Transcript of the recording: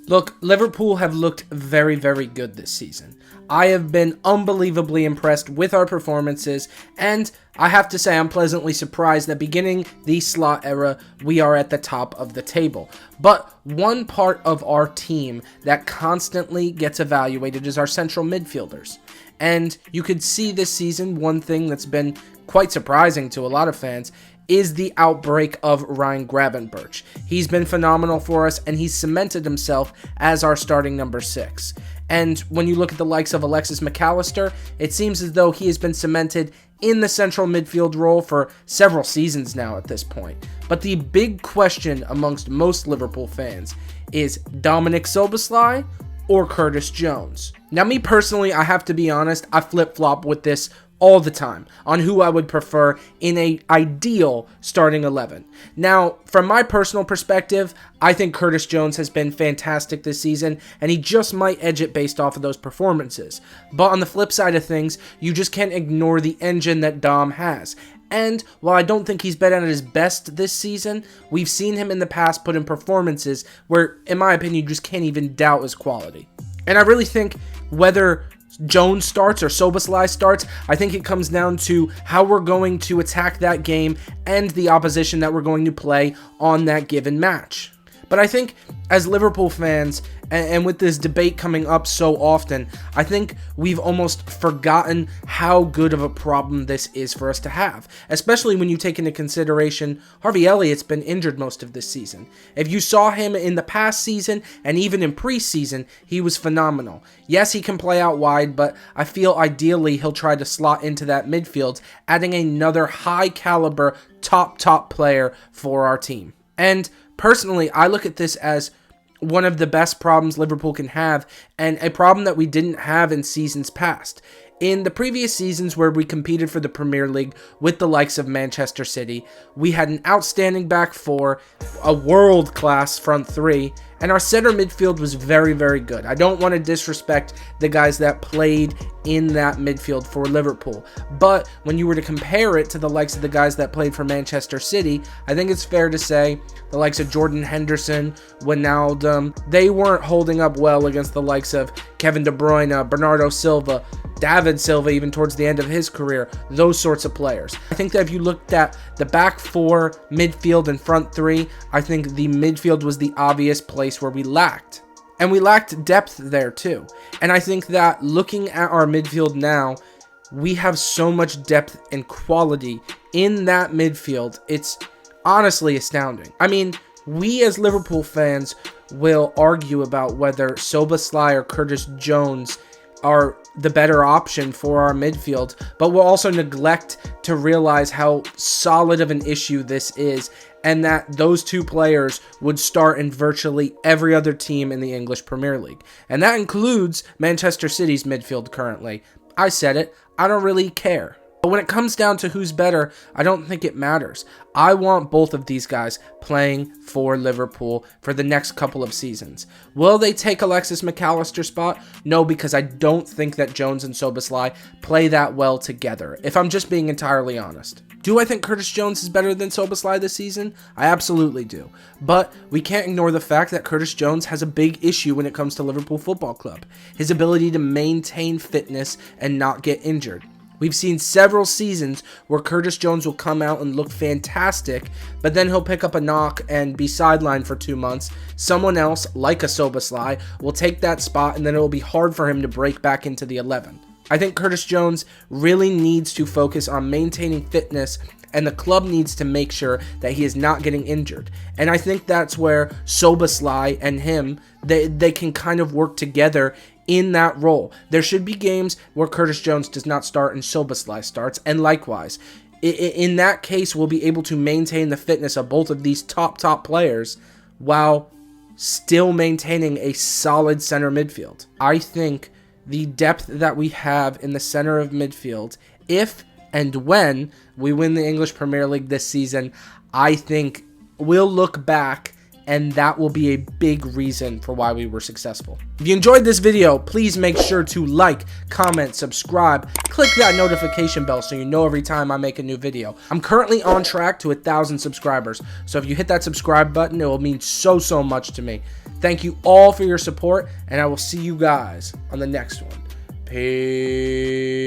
Look, Liverpool have looked very, very good this season. I have been unbelievably impressed with our performances, and I have to say I'm pleasantly surprised that beginning the slot era, we are at the top of the table. But one part of our team that constantly gets evaluated is our central midfielders. And you could see this season, one thing that's been quite surprising to a lot of fans is the outbreak of Ryan Gravenberch. He's been phenomenal for us, and he's cemented himself as our starting number 6. And when you look at the likes of Alexis McAllister, it seems as though he has been cemented in the central midfield role for several seasons now at this point. But the big question amongst most Liverpool fans is Dominik Szoboszlai or Curtis Jones? Now, me personally, I have to be honest, I flip-flop with this all the time on who I would prefer in a ideal starting 11. Now, from my personal perspective, I think Curtis Jones has been fantastic this season, and he just might edge it based off of those performances. But on the flip side of things, you just can't ignore the engine that Dom has. And while I don't think he's been at his best this season, we've seen him in the past put in performances where, in my opinion, you just can't even doubt his quality. And I really think whether Jones starts or Szoboszlai starts, I think it comes down to how we're going to attack that game and the opposition that we're going to play on that given match. But I think as Liverpool fans, and with this debate coming up so often, I think we've almost forgotten how good of a problem this is for us to have, especially when you take into consideration Harvey Elliott's been injured most of this season. If you saw him in the past season and even in preseason, he was phenomenal. Yes, he can play out wide, but I feel ideally he'll try to slot into that midfield, adding another high caliber top player for our team. And personally, I look at this as one of the best problems Liverpool can have, and a problem that we didn't have in seasons past. In the previous seasons where we competed for the Premier League with the likes of Manchester City, we had an outstanding back four, a world-class front three, and our center midfield was very, very good. I don't want to disrespect the guys that played in that midfield for Liverpool, but when you were to compare it to the likes of the guys that played for Manchester City, I think it's fair to say the likes of Jordan Henderson, Wijnaldum, they weren't holding up well against the likes of Kevin De Bruyne, Bernardo Silva, David Silva, even towards the end of his career, those sorts of players. I think that if you looked at the back four, midfield, and front three, I think the midfield was the obvious place where we lacked. And we lacked depth there too. And I think that looking at our midfield now, we have so much depth and quality in that midfield. It's honestly astounding. I mean, we as Liverpool fans will argue about whether Szoboszlai or Curtis Jones are the better option for our midfield, but we'll also neglect to realize how solid of an issue this is, and that those two players would start in virtually every other team in the English Premier League. And that includes Manchester City's midfield currently. I said it, I don't really care. But when it comes down to who's better, I don't think it matters. I want both of these guys playing for Liverpool for the next couple of seasons. Will they take Alexis McAllister's spot? No, because I don't think that Jones and Szoboszlai play that well together, if I'm just being entirely honest. Do I think Curtis Jones is better than Szoboszlai this season? I absolutely do. But we can't ignore the fact that Curtis Jones has a big issue when it comes to Liverpool Football Club. His ability to maintain fitness and not get injured. We've seen several seasons where Curtis Jones will come out and look fantastic, but then he'll pick up a knock and be sidelined for 2 months. Someone else, like a Szoboszlai, will take that spot, and then it will be hard for him to break back into the 11. I think Curtis Jones really needs to focus on maintaining fitness, and the club needs to make sure that he is not getting injured. And I think that's where Szoboszlai and him, they can kind of work together in that role. There should be games where Curtis Jones does not start and Szoboszlai starts, and likewise. In that case, we'll be able to maintain the fitness of both of these top players while still maintaining a solid center midfield. I think the depth that we have in the center of midfield, if and when we win the English Premier League this season, I think we'll look back and that will be a big reason for why we were successful. If you enjoyed this video, please make sure to like, comment, subscribe, click that notification bell so you know every time I make a new video. I'm currently on track to 1,000 subscribers, so if you hit that subscribe button, it will mean so much to me. Thank you all for your support, and I will see you guys on the next one. Peace.